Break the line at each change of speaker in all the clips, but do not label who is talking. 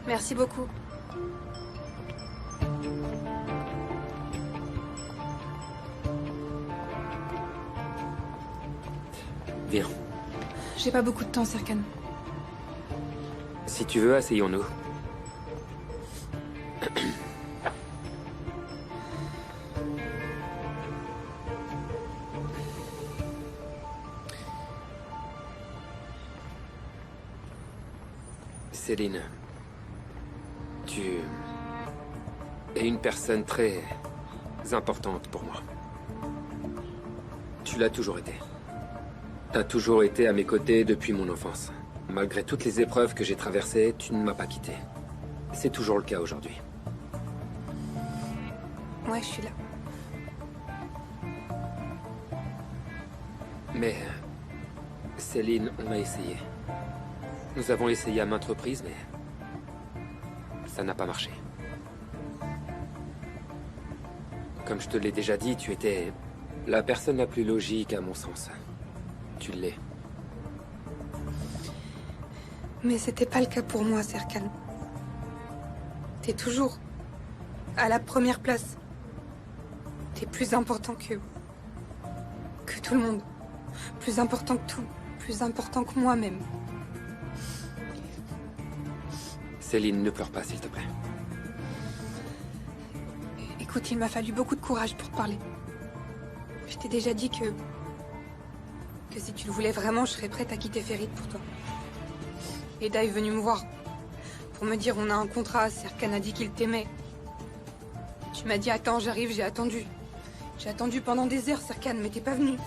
Merci beaucoup.
Viens.
J'ai pas beaucoup de temps, Serkan.
Si tu veux, asseyons-nous. Céline, tu es une personne très importante pour moi. Tu l'as toujours été. T'as toujours été à mes côtés depuis mon enfance. Malgré toutes les épreuves que j'ai traversées, tu ne m'as pas quitté. C'est toujours le cas aujourd'hui.
Ouais, je suis là.
Mais, Céline, on a essayé. Nous avons essayé à maintes reprises, mais ça n'a pas marché. Comme je te l'ai déjà dit, tu étais la personne la plus logique à mon sens. Tu l'es.
Mais c'était pas le cas pour moi, Serkan. T'es toujours à la première place. T'es plus important que tout le monde. Plus important que tout. Plus important que moi-même.
Céline, ne pleure pas, s'il te plaît.
Écoute, il m'a fallu beaucoup de courage pour te parler. Je t'ai déjà dit que si tu le voulais vraiment, je serais prête à quitter Ferit pour toi. Eda est venue me voir pour me dire on a un contrat, Serkan a dit qu'il t'aimait. Tu m'as dit attends, j'arrive, j'ai attendu. J'ai attendu pendant des heures, Serkan, mais t'es pas venu.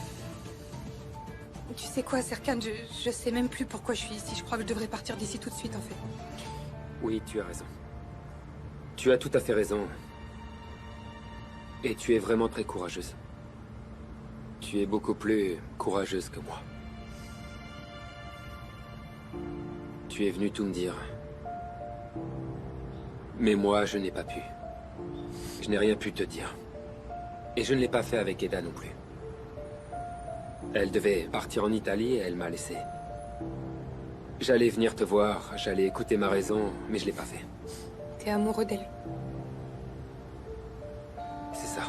Tu sais quoi, Serkan, je sais même plus pourquoi je suis ici. Je crois que je devrais partir d'ici tout de suite, en fait.
Oui, tu as raison. Tu as tout à fait raison. Et tu es vraiment très courageuse. Tu es beaucoup plus courageuse que moi. Tu es venue tout me dire. Mais moi, je n'ai pas pu. Je n'ai rien pu te dire. Et je ne l'ai pas fait avec Eda non plus. Elle devait partir en Italie et elle m'a laissé. J'allais venir te voir, j'allais écouter ma raison, mais je l'ai pas fait.
T'es amoureux d'elle.
C'est ça.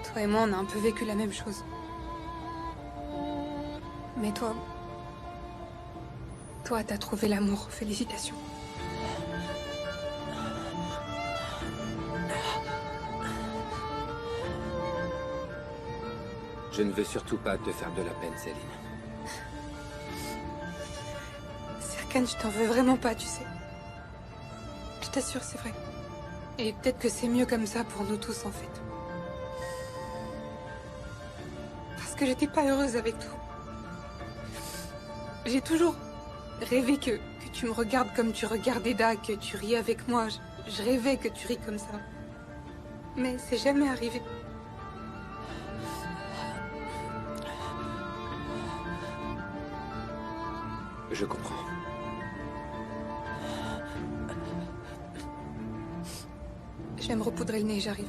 Toi et moi, on a un peu vécu la même chose. Mais toi... Toi, t'as trouvé l'amour. Félicitations.
Je ne veux surtout pas te faire de la peine, Céline.
Serkan, je t'en veux vraiment pas, tu sais. Je t'assure, c'est vrai. Et peut-être que c'est mieux comme ça pour nous tous, en fait. Parce que j'étais pas heureuse avec toi. J'ai toujours rêvé que tu me regardes comme tu regardes Eda, que tu ris avec moi. Je rêvais que tu ris comme ça. Mais c'est jamais arrivé.
Je comprends.
Je vais me repoudrer le nez, j'arrive.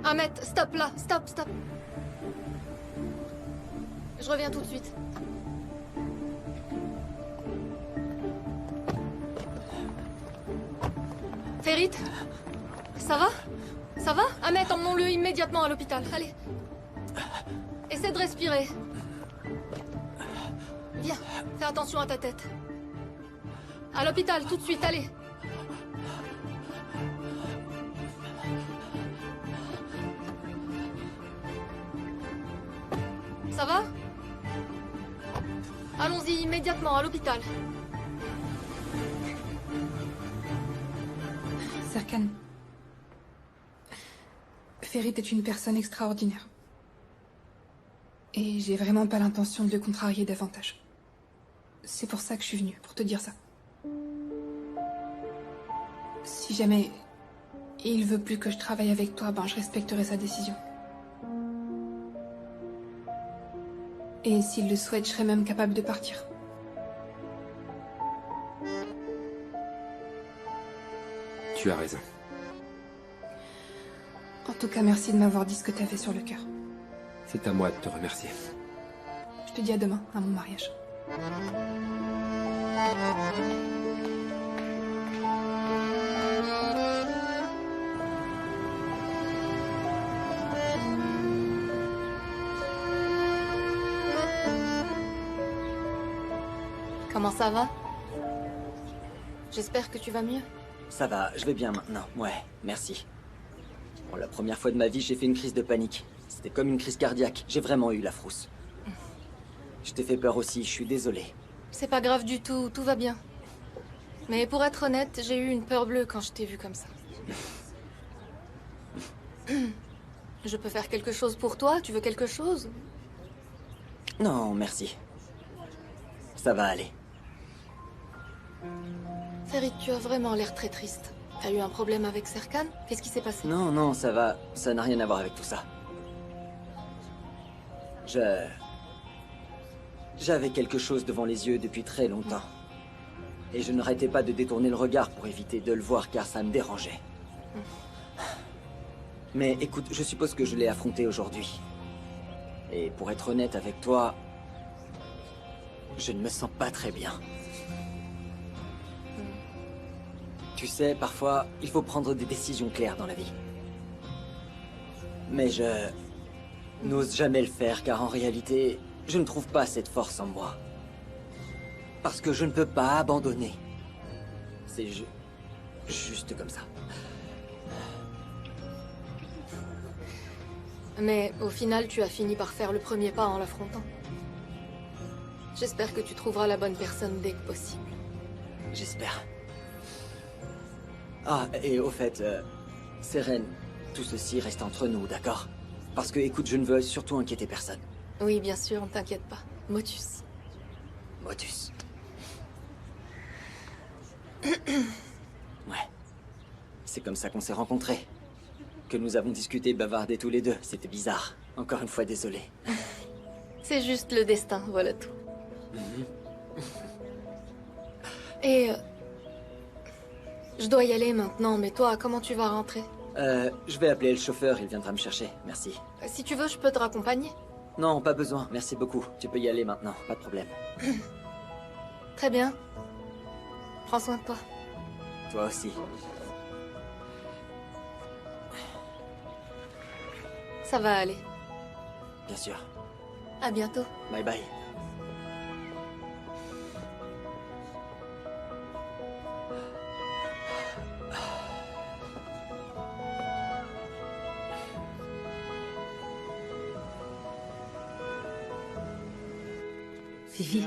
Ahmet, stop là, stop. Je reviens tout de suite. Ferit, ça va? Ça va? Ahmet, emmenons-le immédiatement à l'hôpital, allez. Essaie de respirer. Viens, fais attention à ta tête. À l'hôpital, tout de suite, allez. Ça va? Allons-y immédiatement à l'hôpital.
Serkan. Ferit est une personne extraordinaire. Et j'ai vraiment pas l'intention de le contrarier davantage. C'est pour ça que je suis venue, pour te dire ça. Si jamais il veut plus que je travaille avec toi, ben je respecterai sa décision. Et s'il le souhaite, je serai même capable de partir.
Tu as raison.
En tout cas, merci de m'avoir dit ce que t'avais sur le cœur.
C'est à moi de te remercier.
Je te dis à demain, à mon mariage.
Comment ça va? J'espère que tu vas mieux.
Ça va, je vais bien maintenant. Ouais, merci. Pour la première fois de ma vie, j'ai fait une crise de panique. C'était comme une crise cardiaque. J'ai vraiment eu la frousse. Je t'ai fait peur aussi, je suis désolé.
C'est pas grave du tout, tout va bien. Mais pour être honnête, j'ai eu une peur bleue quand je t'ai vu comme ça. Je peux faire quelque chose pour toi? Tu veux quelque chose?
Non, merci. Ça va aller.
Ferit, tu as vraiment l'air très triste. T'as eu un problème avec Serkan? Qu'est-ce qui s'est passé?
Non, non, ça va. Ça n'a rien à voir avec tout ça. J'avais quelque chose devant les yeux depuis très longtemps. Et je n'arrêtais pas de détourner le regard pour éviter de le voir car ça me dérangeait. Mais écoute, je suppose que je l'ai affronté aujourd'hui. Et pour être honnête avec toi, je ne me sens pas très bien. Tu sais, parfois, il faut prendre des décisions claires dans la vie. Mais je n'ose jamais le faire car en réalité, je ne trouve pas cette force en moi. Parce que je ne peux pas abandonner. C'est juste comme ça.
Mais au final, tu as fini par faire le premier pas en l'affrontant. J'espère que tu trouveras la bonne personne dès que possible.
J'espère. Ah, et au fait, Seren, tout ceci reste entre nous, d'accord? Parce que, écoute, je ne veux surtout inquiéter personne.
Oui, bien sûr, ne t'inquiète pas. Motus.
Motus. Ouais. C'est comme ça qu'on s'est rencontrés. Que nous avons discuté, bavardé tous les deux. C'était bizarre. Encore une fois, désolé.
C'est juste le destin, voilà tout. Et... je dois y aller maintenant, mais toi, comment tu vas rentrer?
Je vais appeler le chauffeur, il viendra me chercher. Merci.
Si tu veux, je peux te raccompagner.
Non, pas besoin. Merci beaucoup. Tu peux y aller maintenant, pas de problème.
Très bien. Prends soin de toi.
Toi aussi.
Ça va aller.
Bien sûr.
À bientôt.
Bye bye.
Vivi,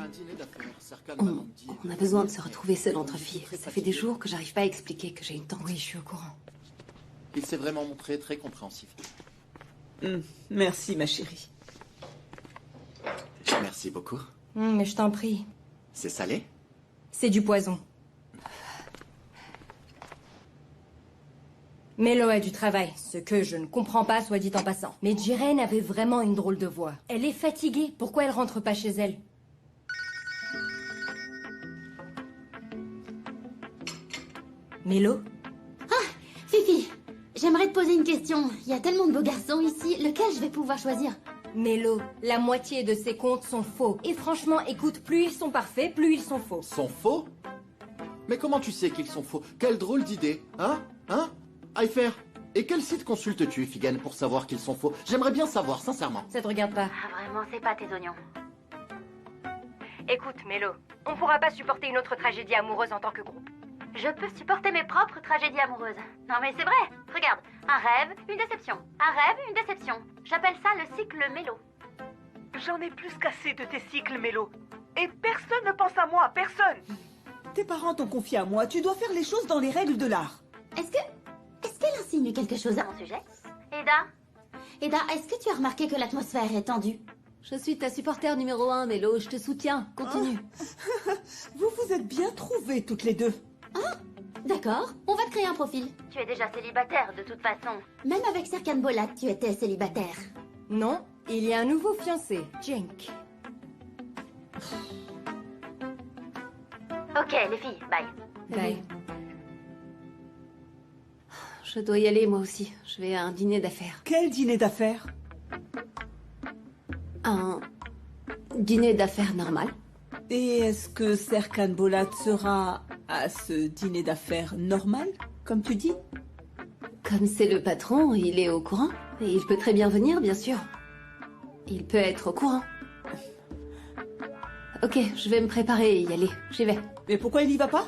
on a besoin de se retrouver seul entre filles. Ça fait des jours que j'arrive pas à expliquer que j'ai une tante.
Oui, je suis au courant.
Il s'est vraiment montré très compréhensif.
Merci, ma chérie.
Merci beaucoup.
Mais je t'en prie.
C'est salé?
C'est du poison. Mélo a du travail, ce que je ne comprends pas, soit dit en passant. Mais Jiren avait vraiment une drôle de voix. Elle est fatiguée, pourquoi elle rentre pas chez elle? Mélo?
Fifi, j'aimerais te poser une question. Il y a tellement de beaux garçons ici, lequel je vais pouvoir choisir?
Mélo, la moitié de ces comptes sont faux. Et franchement, écoute, plus ils sont parfaits, plus ils sont faux.
Sont faux? Mais comment tu sais qu'ils sont faux? Quelle drôle d'idée, hein? Hein? Aifer, et quel site consultes-tu, Figen, pour savoir qu'ils sont faux? J'aimerais bien savoir, sincèrement.
Ça te regarde pas.
Ah vraiment, c'est pas tes oignons.
Écoute, Mélo, on pourra pas supporter une autre tragédie amoureuse en tant que groupe.
Je peux supporter mes propres tragédies amoureuses. Non mais c'est vrai, regarde. Un rêve, une déception. Un rêve, une déception. J'appelle ça le cycle Mélo.
J'en ai plus qu'assez de tes cycles, Mélo. Et personne ne pense à moi, personne.
Tes parents t'ont confié à moi. Tu dois faire les choses dans les règles de l'art.
Est-ce qu'elle insinue quelque chose à mon sujet? Eda, est-ce que tu as remarqué que l'atmosphère est tendue?
Je suis ta supporter numéro 1, Mélo. Je te soutiens. Continue.
Vous vous êtes bien trouvés toutes les deux.
D'accord, on va te créer un profil. Tu es déjà célibataire de toute façon. Même avec Serkan Bolat, tu étais célibataire.
Non, il y a un nouveau fiancé, Cenk.
Ok, les filles, bye.
Bye.
je dois y aller moi aussi. Je vais à un dîner d'affaires.
Quel dîner d'affaires?
Un dîner d'affaires normal.
Et est-ce que Serkan Bolat sera à ce dîner d'affaires normal, comme tu dis?
Comme c'est le patron, il est au courant. Et il peut très bien venir, bien sûr. Il peut être au courant. Ok, je vais me préparer et y aller. J'y vais.
Mais pourquoi il y va pas?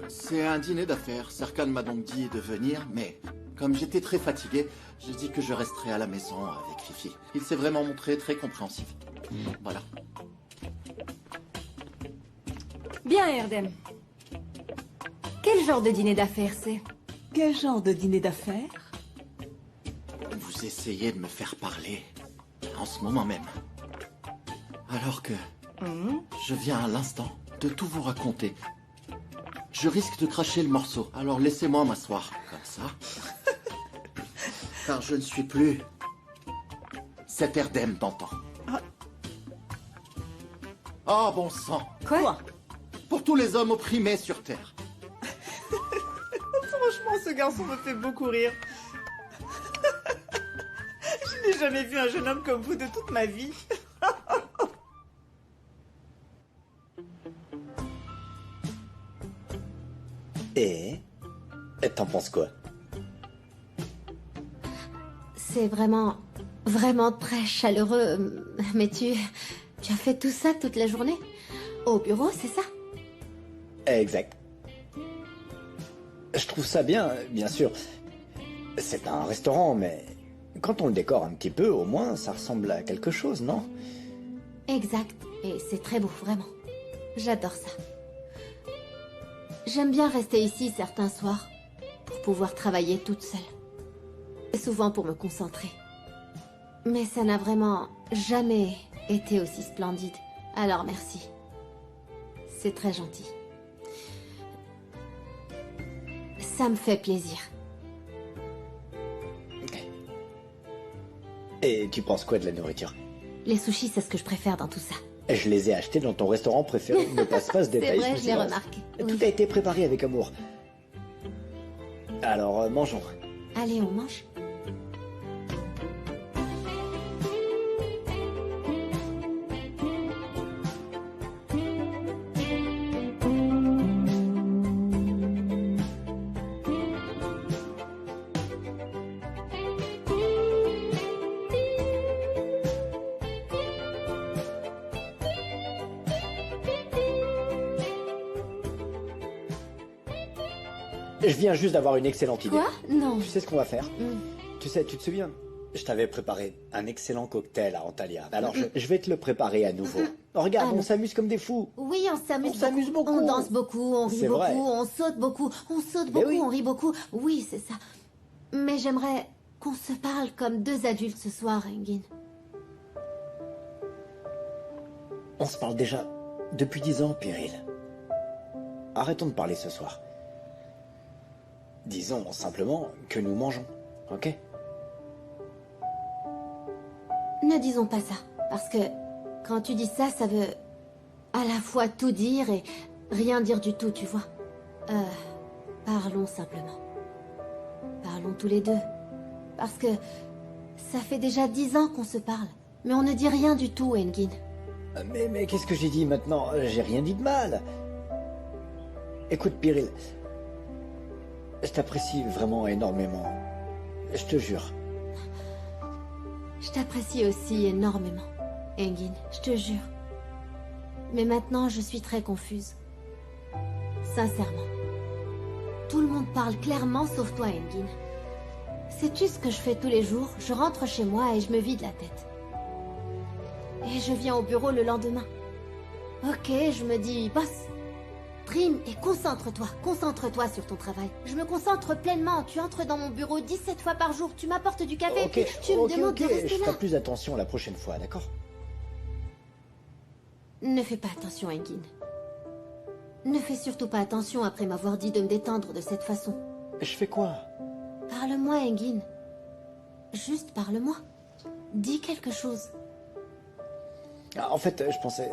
C'est un dîner d'affaires. Serkan m'a donc dit de venir, mais comme j'étais très fatigué, j'ai dit que je resterais à la maison avec Fifi. Il s'est vraiment montré très compréhensif. Voilà.
Bien, Erdem. Quel genre de dîner d'affaires c'est?
Quel genre de dîner d'affaires?
Vous essayez de me faire parler en ce moment même. Alors que je viens à l'instant de tout vous raconter. Je risque de cracher le morceau, alors laissez-moi m'asseoir comme ça. Car je ne suis plus cet Erdem d'antan. Oh bon sang!
Quoi?
Pour tous les hommes opprimés sur Terre.
Franchement, ce garçon me fait beaucoup rire. Je n'ai jamais vu un jeune homme comme vous de toute ma vie.
Et t'en penses quoi?
C'est vraiment très chaleureux. Mais tu as fait tout ça toute la journée? Au bureau, c'est ça?
Exact. Je trouve ça bien, bien sûr. C'est un restaurant, mais quand on le décore un petit peu, au moins, ça ressemble à quelque chose, non?
Exact. Et c'est très beau, vraiment. J'adore ça. J'aime bien rester ici certains soirs pour pouvoir travailler toute seule. Souvent pour me concentrer. Mais ça n'a vraiment jamais été aussi splendide. Alors merci. C'est très gentil. Ça me fait plaisir.
Et tu penses quoi de la nourriture?
Les sushis, c'est ce que je préfère dans tout ça.
Je les ai achetés dans ton restaurant préféré. Ne passe pas ce détail.
C'est vrai, je l'ai remarqué.
Tout
Oui.
a été préparé avec amour. Alors, mangeons.
Allez, on mange.
Je viens juste d'avoir une excellente idée.
Quoi? Non.
Tu sais ce qu'on va faire? Tu sais, tu te souviens? Je t'avais préparé un excellent cocktail à Antalya. Alors, je vais te le préparer à nouveau. Oh, regarde, on s'amuse comme des fous.
Oui, on s'amuse
beaucoup.
On danse beaucoup, on rit
C'est
beaucoup,
vrai.
on saute beaucoup,
oui.
on rit beaucoup. Oui, c'est ça. Mais j'aimerais qu'on se parle comme deux adultes ce soir, Engin.
On se parle déjà depuis 10 ans, Pyril. Arrêtons de parler ce soir. Disons simplement que nous mangeons, ok?
Ne disons pas ça, parce que quand tu dis ça, ça veut à la fois tout dire et rien dire du tout, tu vois. Parlons simplement. Parlons tous les deux. Parce que ça fait déjà 10 ans qu'on se parle. Mais on ne dit rien du tout, Engin.
Mais qu'est-ce que j'ai dit maintenant? J'ai rien dit de mal. Écoute, Pyril, je t'apprécie vraiment énormément. Je te jure.
Je t'apprécie aussi énormément, Engin, je te jure. Mais maintenant, je suis très confuse. Sincèrement. Tout le monde parle clairement sauf toi, Engin. Sais-tu ce que je fais tous les jours? Je rentre chez moi et je me vide la tête. Et je viens au bureau le lendemain. Ok, je me dis, bosse. Prime et concentre-toi sur ton travail. Je me concentre pleinement. Tu entres dans mon bureau 17 fois par jour. Tu m'apportes du café et puis tu me demandes de rester
je
là.
ferai plus attention la prochaine fois, d'accord?
Ne fais pas attention, Engin. Ne fais surtout pas attention après m'avoir dit de me détendre de cette façon.
Je fais quoi?
Parle-moi, Engin. Juste parle-moi. Dis quelque chose.
En fait, je pensais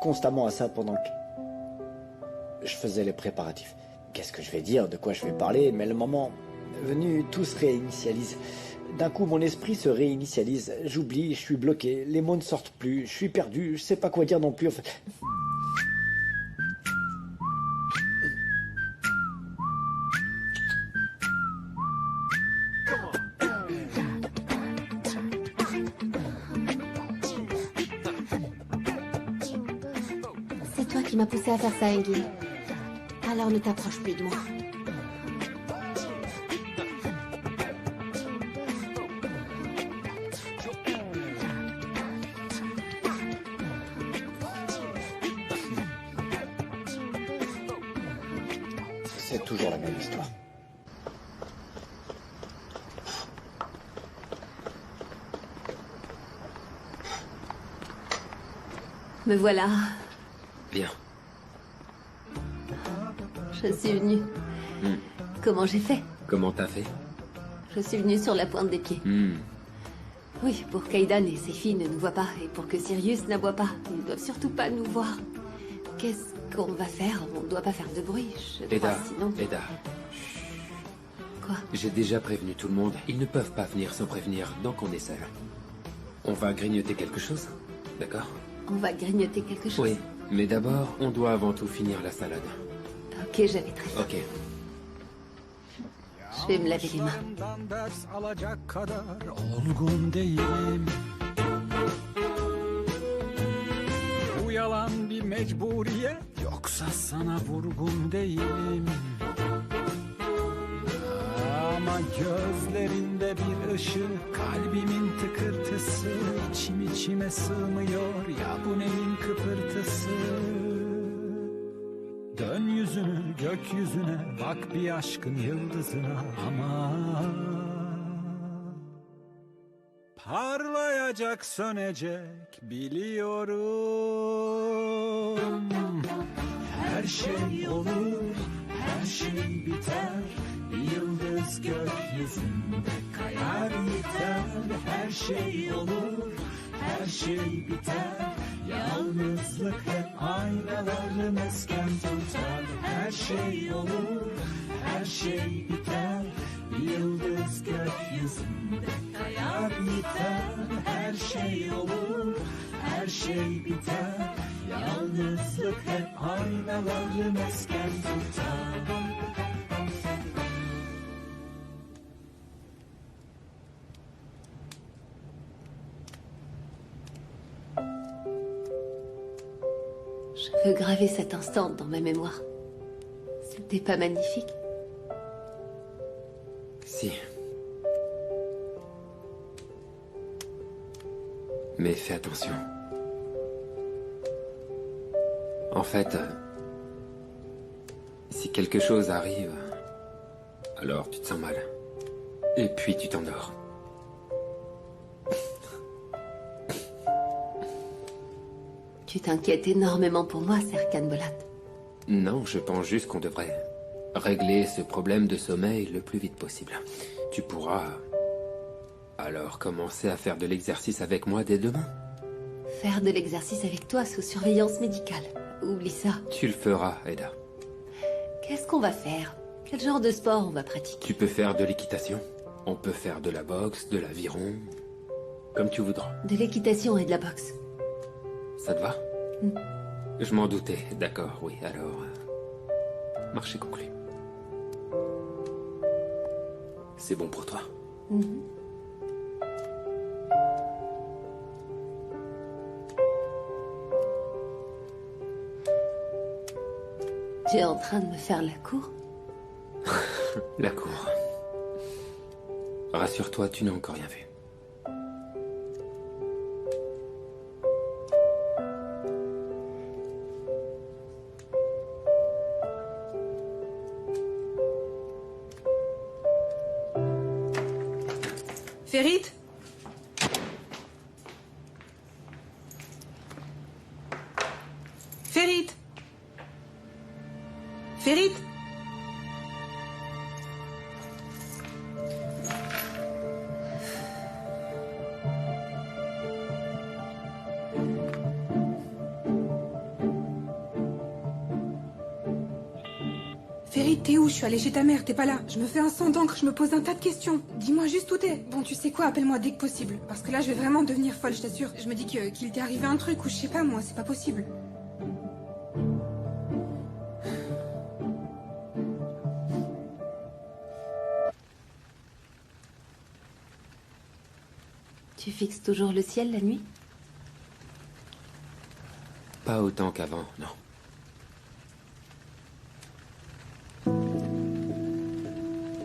constamment à ça pendant que je faisais les préparatifs. qu'est-ce que je vais dire, de quoi je vais parler, mais le moment venu, tout se réinitialise. D'un coup, mon esprit se réinitialise. J'oublie, je suis bloqué, les mots ne sortent plus, je suis perdu, je sais pas quoi dire non plus. Enfin...
C'est toi qui m'as poussé à faire ça, Engin. Alors ne t'approche plus de moi.
C'est toujours la même histoire.
Me voilà.
Viens.
Je suis venue. Comment j'ai fait?
Comment t'as fait?
Je suis venue sur la pointe des pieds. Oui, pour qu'Aidan et ses filles ne nous voient pas, et pour que Sirius n'aboie pas. Ils ne doivent surtout pas nous voir. Qu'est-ce qu'on va faire? On ne doit pas faire de bruit, je crois, sinon...
Eda.
Quoi?
J'ai déjà prévenu tout le monde. Ils ne peuvent pas venir sans prévenir, donc on est seuls. On va grignoter quelque chose, d'accord?
On va grignoter quelque chose?
Oui, mais d'abord, on doit avant tout finir la salade.
Ok, j'avais très faim.
Ok.
Je vais me laver les mains.
Olgun değilim. Bu yalan bir mecburiyet, yoksa sana vurgun değilim. Ama gözlerinde bir ışık, kalbimin tıkırtısı, içim içime sığmıyor ya bu neyin kıpırtısı. Dön yüzünü gökyüzüne, bak bir aşkın yıldızına ama parlayacak, sönecek biliyorum. Her şey olur, her şey biter, bir yıldız gökyüzünde kayar yeter. Her şey olur, her şey biter, yalnızlık hep aynaları mesken tutar. Her şey olur, her şey biter, bir yıldız gökyüzünde kayar yeter. Her şey olur, her şey biter, yalnızlık hep aynaları mesken tutar.
Je veux graver cet instant dans ma mémoire. C'était pas magnifique?
Si. Mais fais attention. En fait, si quelque chose arrive, alors tu te sens mal. Et puis tu t'endors.
Tu t'inquiètes énormément pour moi, Serkan Bolat.
Non, je pense juste qu'on devrait régler ce problème de sommeil le plus vite possible. Tu pourras alors commencer à faire de l'exercice avec moi dès demain.
Faire de l'exercice avec toi sous surveillance médicale. Oublie ça.
Tu le feras, Eda.
Qu'est-ce qu'on va faire? Quel genre de sport on va pratiquer?
Tu peux faire de l'équitation. On peut faire de la boxe, de l'aviron. Comme tu voudras.
De l'équitation et de la boxe.
Ça te va? Je m'en doutais. D'accord, oui. Alors... marché conclu. C'est bon pour toi.
Tu es en train de me faire la cour?
La cour. Rassure-toi, tu n'as encore rien vu.
Ferit? Ferit? Ferit? Ferry, t'es où? Je suis allée chez ta mère, t'es pas là. Je me fais un sang d'encre, je me pose un tas de questions. Dis-moi juste où t'es. Bon, tu sais quoi, appelle-moi dès que possible. Parce que là, je vais vraiment devenir folle, je t'assure. Je me dis qu'il t'est arrivé un truc ou je sais pas, moi, c'est pas possible.
Tu fixes toujours le ciel la nuit?
Pas autant qu'avant, non.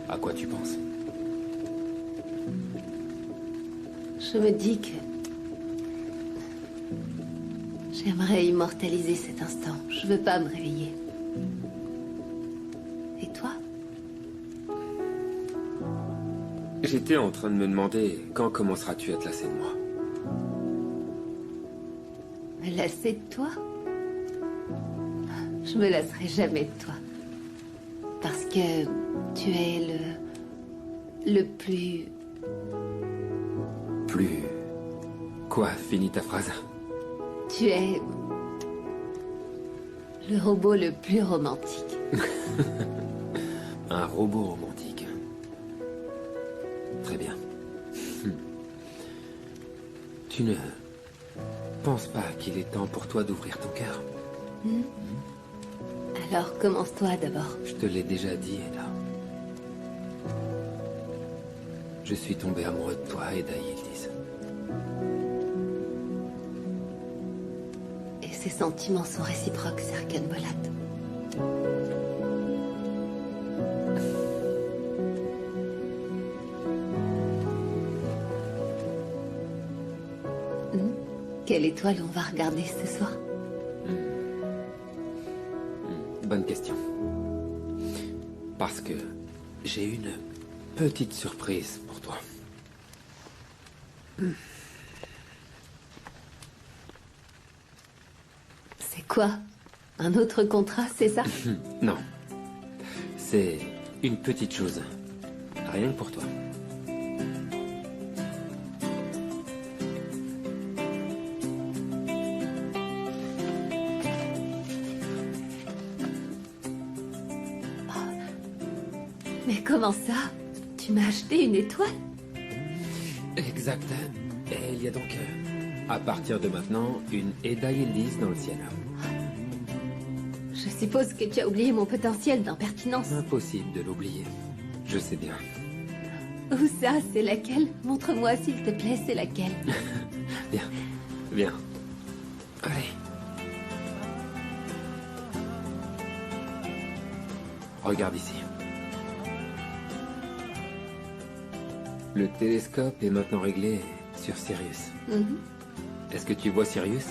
À quoi tu penses?
Je me dis que... j'aimerais immortaliser cet instant. Je veux pas me réveiller. Et toi?
J'étais en train de me demander quand commenceras-tu à te lasser de moi?
Me lasser de toi? Je me lasserai jamais de toi. Parce que tu es le plus...
Plus... Quoi? Finis ta phrase.
Tu es... le robot le plus romantique.
Un robot romantique. Très bien. Tu ne penses pas qu'il est temps pour toi d'ouvrir ton cœur?
Alors commence-toi d'abord.
Je te l'ai déjà dit, Eda. Je suis tombé amoureux de toi, Eda Yildiz.
Et ces sentiments sont réciproques, Serkan Bolat. Quelle étoile on va regarder ce soir?
Bonne question. Parce que j'ai une petite surprise pour toi.
C'est quoi? Un autre contrat, c'est ça?
Non. C'est une petite chose. Rien que pour toi.
Mais comment ça? Tu m'as acheté une étoile?
Exact. Et il y a donc, à partir de maintenant, une Eda Yildiz dans le ciel.
Je suppose que tu as oublié mon potentiel d'impertinence.
Impossible de l'oublier. Je sais bien.
Où ça? C'est laquelle? Montre-moi s'il te plaît, c'est laquelle?
Bien. Bien. Allez. Regarde ici. Le télescope est maintenant réglé sur Sirius. Est-ce que tu vois Sirius?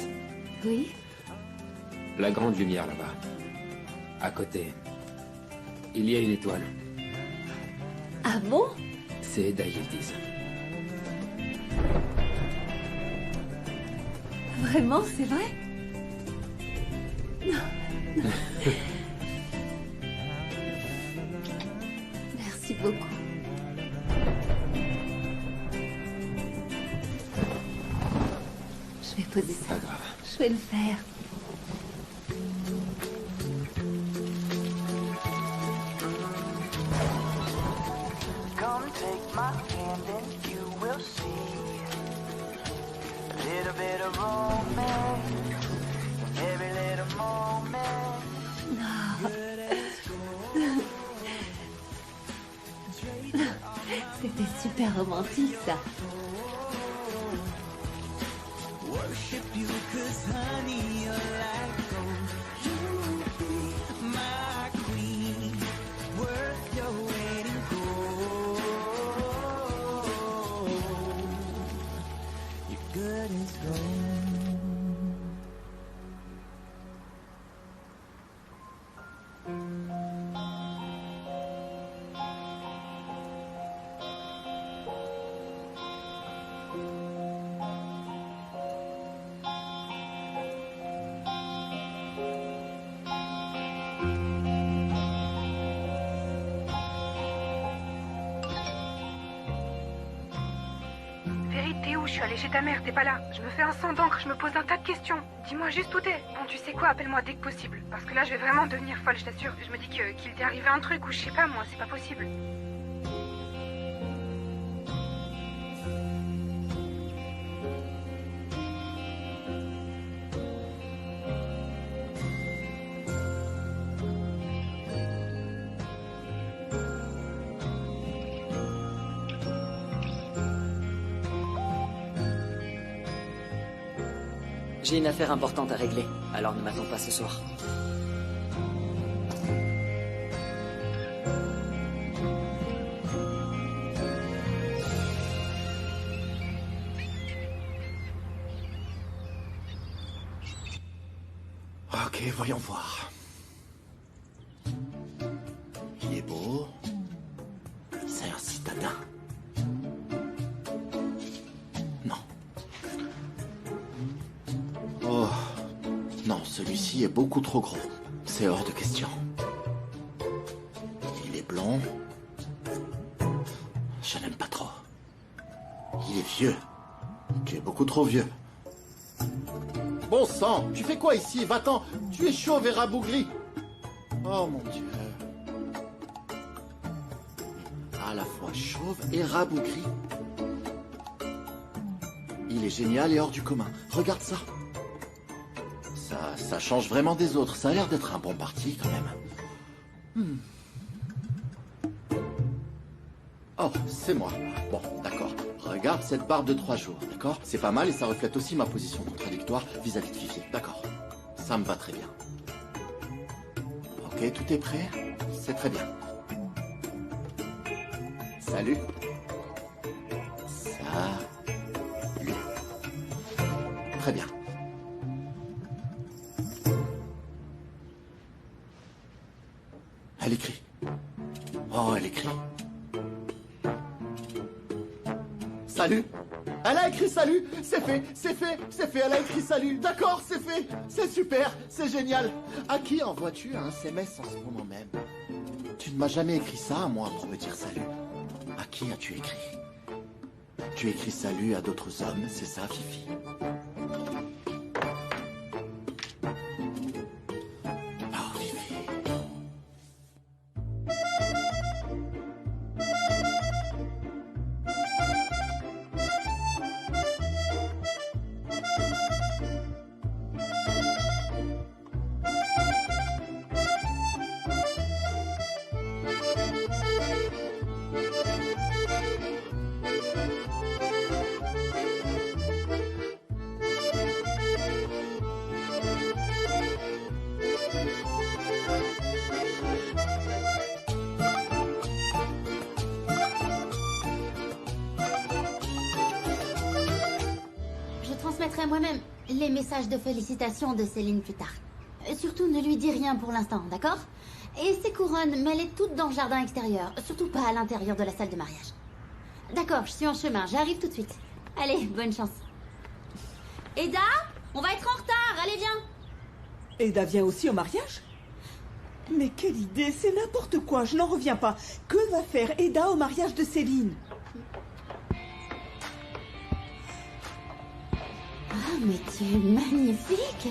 Oui.
La grande lumière là-bas. À côté. Il y a une étoile.
Ah bon?
C'est Eda Yildiz.
Vraiment, c'est vrai? Merci beaucoup. Je vais poser ça.
Pas grave.
Je vais le faire.
Come take my hand and you will see a little bit of romance in every little moment.
C'était super romantique, ça.
Worship you 'cause honey you're like gold. You be my queen, worth your weight in gold. You're good as gold.
Ferry, t'es où? Je suis allée chez ta mère, t'es pas là. Je me fais un sang d'encre, je me pose un tas de questions. Dis-moi juste où t'es. Bon, tu sais quoi, appelle-moi dès que possible. Parce que là, je vais vraiment devenir folle, je t'assure. Je me dis qu'il t'est arrivé un truc ou je sais pas, moi, c'est pas possible.
J'ai une affaire importante à régler, alors ne m'attends pas ce soir.
Ok, voyons voir. Il est beau. C'est un citadin. Non. Oh. Non, celui-ci est beaucoup trop gros. C'est hors de question. Il est blond. Je n'aime pas trop. Il est vieux. Tu es beaucoup trop vieux. Bon sang, tu fais quoi ici? Va-t'en, tu es chauve et rabougri. Oh mon Dieu. À la fois chauve et rabougri. Il est génial et hors du commun. Regarde ça. Ça change vraiment des autres. Ça a l'air d'être un bon parti quand même. Oh, c'est moi. Bon, d'accord. Regarde cette barbe de 3 jours, d'accord? C'est pas mal et ça reflète aussi ma position contradictoire vis-à-vis de Fifi, d'accord? Ça me va très bien. Ok, tout est prêt? C'est très bien. Salut. Salut. Très bien. Elle écrit. Oh, elle écrit. Salut. Elle a écrit salut. C'est fait, c'est fait, c'est fait. Elle a écrit salut. D'accord, c'est fait. C'est super, c'est génial. À qui envoies-tu un SMS en ce moment même? Tu ne m'as jamais écrit ça à moi pour me dire salut. À qui as-tu écrit? Tu écris salut à d'autres hommes, c'est ça, Fifi? Oh, Fifi.
Je transmettrai moi-même les messages de félicitations de Céline plus tard. Surtout, ne lui dis rien pour l'instant, d'accord? Et ces couronnes, mets-les toutes dans le jardin extérieur. Surtout pas à l'intérieur de la salle de mariage. D'accord, je suis en chemin, j'arrive tout de suite. Allez, bonne chance. Eda, on va être en retard, allez viens.
Eda vient aussi au mariage? Mais quelle idée, c'est n'importe quoi, je n'en reviens pas. Que va faire Eda au mariage de Céline?
Ah, mais tu es magnifique.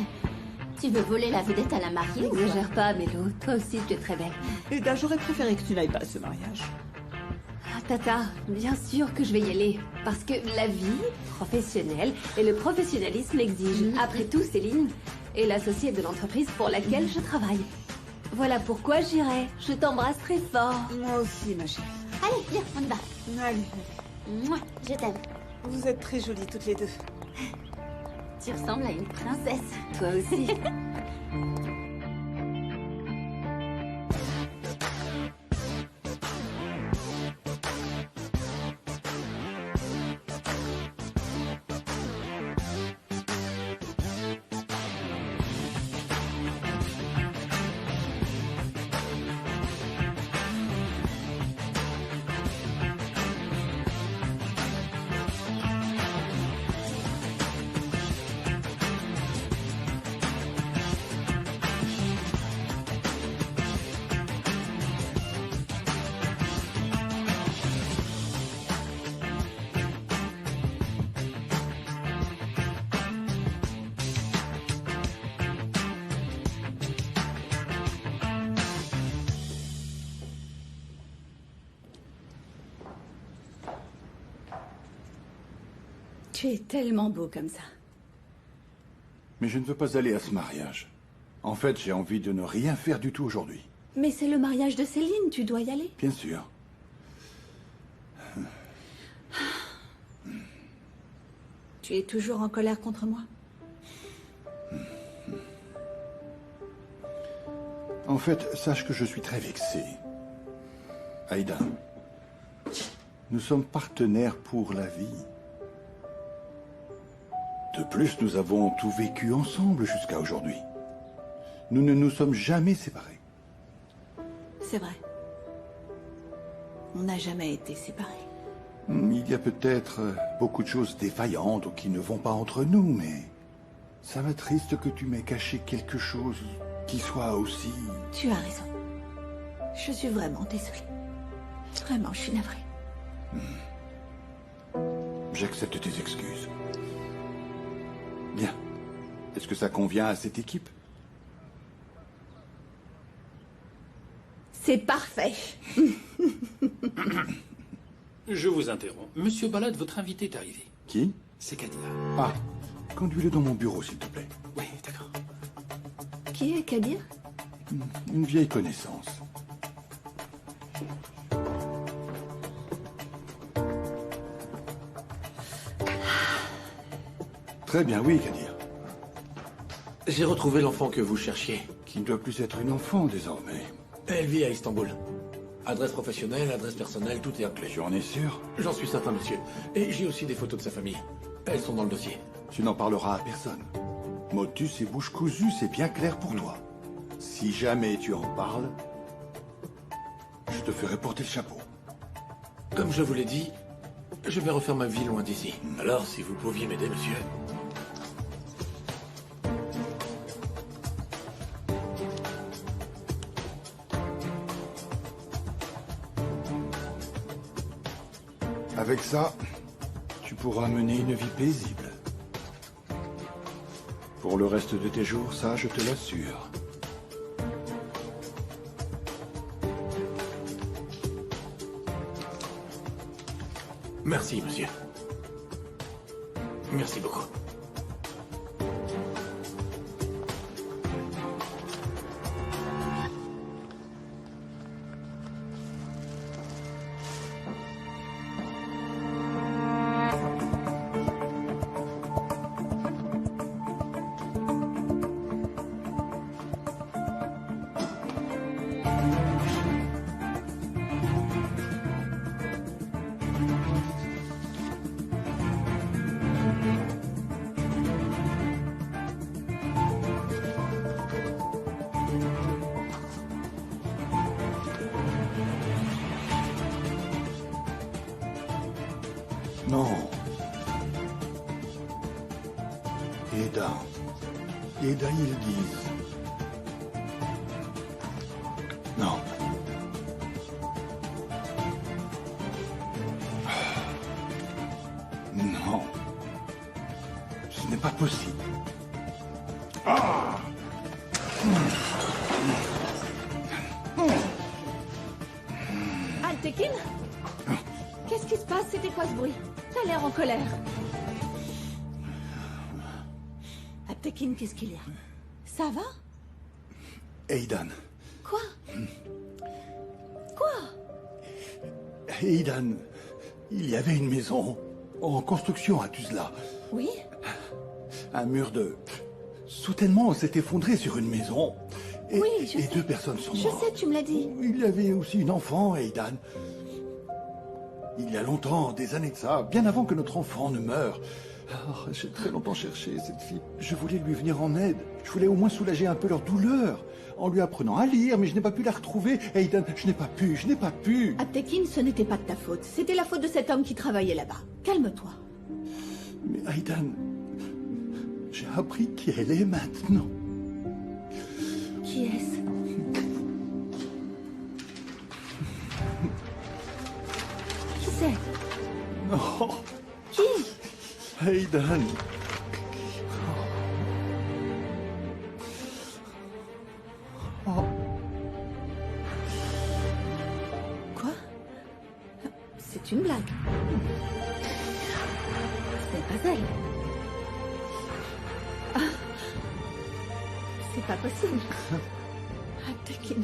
Tu veux voler la vedette à la mariée ou quoi?
N'exagère pas, Mélo. Toi aussi, tu es très belle.
Eda, j'aurais préféré que tu n'ailles pas à ce mariage.
Ah, Tata, bien sûr que je vais y aller. Parce que la vie professionnelle et le professionnalisme l'exigent. Après tout, Céline est l'associée de l'entreprise pour laquelle je travaille. Voilà pourquoi j'irai. Je t'embrasse très fort.
Moi aussi, ma chérie.
Allez, viens, on y va.
Allez.
Mouah, je t'aime.
Vous êtes très jolies toutes les deux.
Tu ressembles à une princesse.
Toi aussi.
Tu es tellement beau comme ça.
Mais je ne veux pas aller à ce mariage. En fait, j'ai envie de ne rien faire du tout aujourd'hui.
Mais c'est le mariage de Céline, tu dois y aller.
Bien sûr.
Tu es toujours en colère contre moi?
En fait, sache que je suis très vexé. Aïda, nous sommes partenaires pour la vie. De plus, nous avons tout vécu ensemble jusqu'à aujourd'hui. Nous ne nous sommes jamais séparés.
C'est vrai. On n'a jamais été séparés.
Il y a peut-être beaucoup de choses défaillantes ou qui ne vont pas entre nous, mais ça m'attriste que tu m'aies caché quelque chose qui soit aussi...
Tu as raison. Je suis vraiment désolée. Vraiment, je suis navrée.
J'accepte tes excuses. Bien. Est-ce que ça convient à cette équipe?
C'est parfait.
Je vous interromps. Monsieur Balade, votre invité est arrivé.
Qui?
C'est Kadir.
Ah, conduis-le dans mon bureau, s'il te plaît.
Oui, d'accord.
Qui est Kadir?
Une vieille connaissance. Très bien, oui, Kadir.
J'ai retrouvé l'enfant que vous cherchiez.
Qui ne doit plus être une enfant, désormais.
Elle vit à Istanbul. Adresse professionnelle, adresse personnelle, tout est inclus.
Tu en es sûr?
J'en suis certain, monsieur. Et j'ai aussi des photos de sa famille. Elles sont dans le dossier.
Tu n'en parleras à personne. Motus et bouche cousue, c'est bien clair pour toi. Si jamais tu en parles, je te ferai porter le chapeau.
Comme je vous l'ai dit, je vais refaire ma vie loin d'ici. Alors, si vous pouviez m'aider, monsieur...
Avec ça, tu pourras mener une vie paisible. Pour le reste de tes jours, ça, je te l'assure.
Merci, monsieur. Merci beaucoup.
Non. Eda. Eda Yildiz. Non. Non. Ce n'est pas possible. Ah!
Altekin? Qu'est-ce qui se passe? C'était quoi ce bruit? T'as l'air en colère. Altekin, qu'est-ce qu'il y a? Ça va?
Aidan.
Quoi? Quoi?
Aidan, il y avait une maison en construction à Tuzla.
Oui?
Un mur de soutènement s'est effondré sur une maison. Et,
oui, je sais.
Et 2 personnes sont
Je
mortes.
sais, tu me l'as dit.
Il y avait aussi une enfant, Aidan. Il y a longtemps, des années de ça, bien avant que notre enfant ne meure. Oh, j'ai très longtemps cherché cette fille. Je voulais lui venir en aide. Je voulais au moins soulager un peu leur douleur. En lui apprenant à lire, mais je n'ai pas pu la retrouver. Aidan, je n'ai pas pu.
Altekin, ce n'était pas de ta faute. C'était la faute de cet homme qui travaillait là-bas. Calme-toi.
Mais Aidan, j'ai appris qui elle est maintenant.
Qui est-ce? Qui c'est?
Non.
Qui?
Aidan. Oh.
Quoi? C'est une blague. n'est pas elle. Ah. C'est pas possible. Tekin.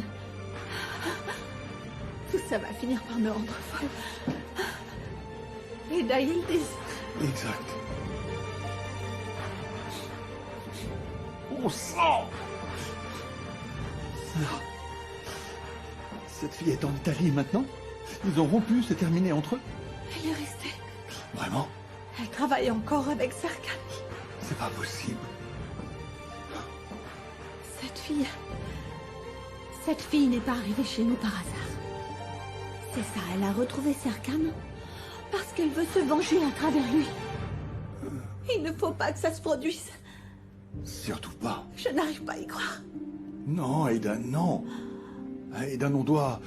Tout ça va finir par me rendre folle. Eda Yildiz.
Exact. Au sang! Cette fille est en Italie maintenant? Ils ont rompu, c'est terminé entre eux?
Elle est restée.
Vraiment?
Elle travaille encore avec Serkan.
C'est pas possible.
Cette fille n'est pas arrivée chez nous par hasard. C'est ça, elle a retrouvé Serkan parce qu'elle veut se venger à travers lui. Il ne faut pas que ça se produise.
Surtout pas.
Je n'arrive pas à y croire.
Non, Aidan, non. Aidan, on doit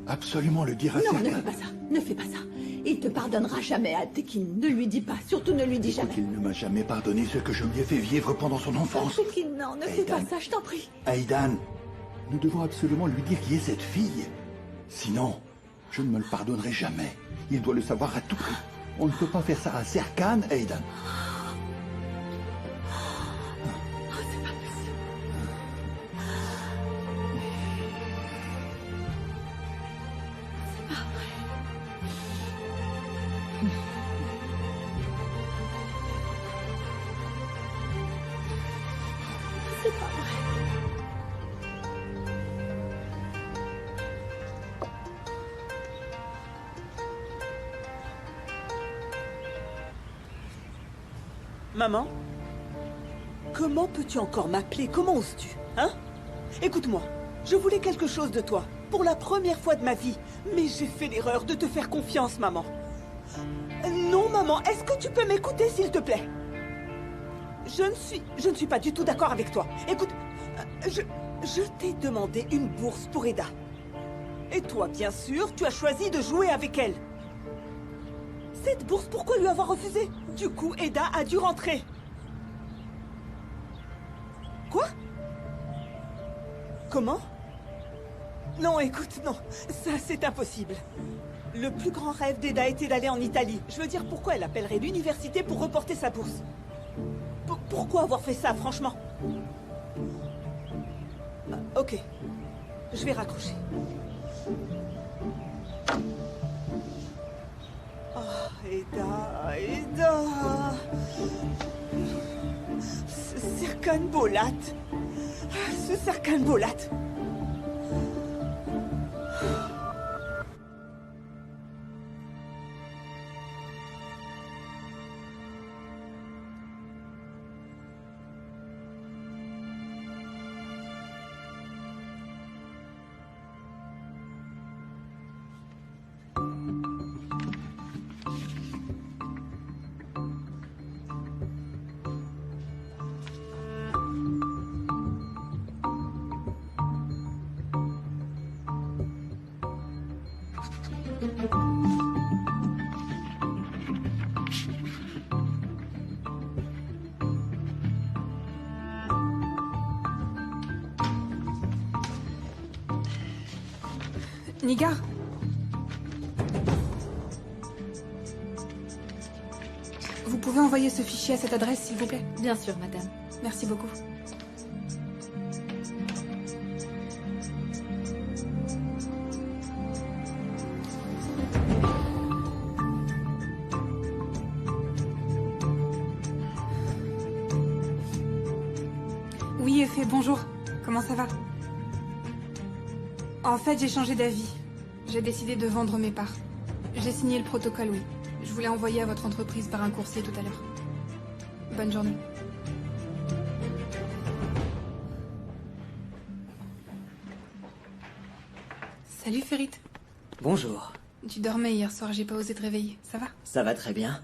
absolument le dire à
Non,
Serkan.
ne fais pas ça. Ne fais pas ça. Il te pardonnera jamais à Tekin. Ne lui dis pas. Surtout ne lui dis jamais.
Il ne m'a jamais pardonné ce que je lui ai fait vivre pendant son enfance.
Tekin, non, ne fais pas ça, je t'en prie.
Aidan, nous devons absolument lui dire qui est cette fille. Sinon, je ne me le pardonnerai jamais. Il doit le savoir à tout prix. On ne peut pas faire ça à Serkan, Aidan.
Maman? Comment peux-tu encore m'appeler? Comment oses-tu? Hein? Écoute-moi, je voulais quelque chose de toi, pour la première fois de ma vie. Mais j'ai fait l'erreur de te faire confiance, maman. Non, maman, est-ce que tu peux m'écouter, s'il te plaît? Je ne suis pas du tout d'accord avec toi. Écoute, je t'ai demandé une bourse pour Eda. Et toi, bien sûr, tu as choisi de jouer avec elle. Cette bourse, pourquoi lui avoir refusé? Du coup, Eda a dû rentrer. Quoi? Comment? Non, écoute, non. Ça, c'est impossible. Le plus grand rêve d'Eda était d'aller en Italie. Je veux dire, pourquoi elle appellerait l'université pour reporter sa bourse? Pourquoi avoir fait ça, franchement? Ok. Je vais raccrocher. Oh, Eda... Ce Serkan Bolat. Ce Serkan Bolat.
Nigar? Vous pouvez envoyer ce fichier à cette adresse, s'il vous plaît?
Bien sûr, madame.
Merci beaucoup. Oui, Effet, bonjour. Comment ça va? En fait, j'ai changé d'avis. J'ai décidé de vendre mes parts. J'ai signé le protocole, oui. Je voulais envoyer à votre entreprise par un coursier tout à l'heure. Bonne journée. Salut, Ferit.
Bonjour.
Tu dormais hier soir, j'ai pas osé te réveiller. Ça va?
Ça va très bien.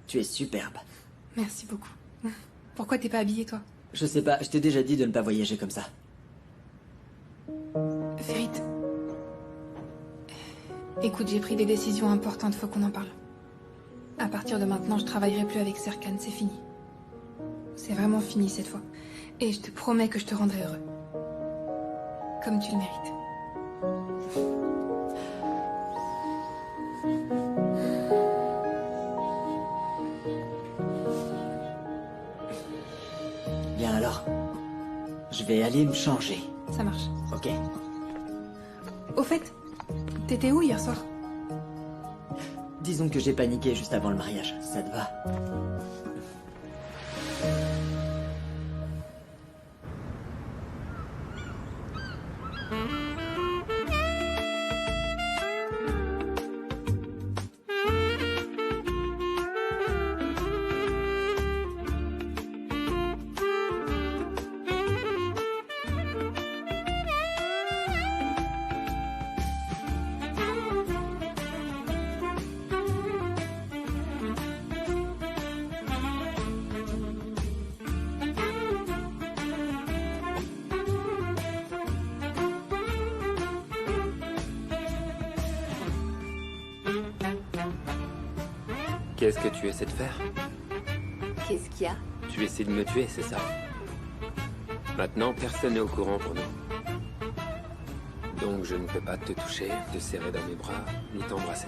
Tu es superbe.
Merci beaucoup. Pourquoi t'es pas habillée, toi?
Je sais pas, je t'ai déjà dit de ne pas voyager comme ça.
Ferit. Écoute, j'ai pris des décisions importantes, faut qu'on en parle. À partir de maintenant, je travaillerai plus avec Serkan, c'est fini. C'est vraiment fini cette fois. Et je te promets que je te rendrai heureux. Comme tu le mérites.
Je vais aller me changer.
Ça marche.
Ok.
Au fait, t'étais où hier soir?
Disons que j'ai paniqué juste avant le mariage. Ça te va?
Qu'est-ce que tu essaies de faire?
Qu'est-ce qu'il y a?
Tu essaies de me tuer, c'est ça? Maintenant, personne n'est au courant pour nous. Donc je ne peux pas te toucher, te serrer dans mes bras, ni t'embrasser.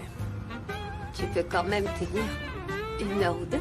Tu peux quand même tenir 1 heure ou 2.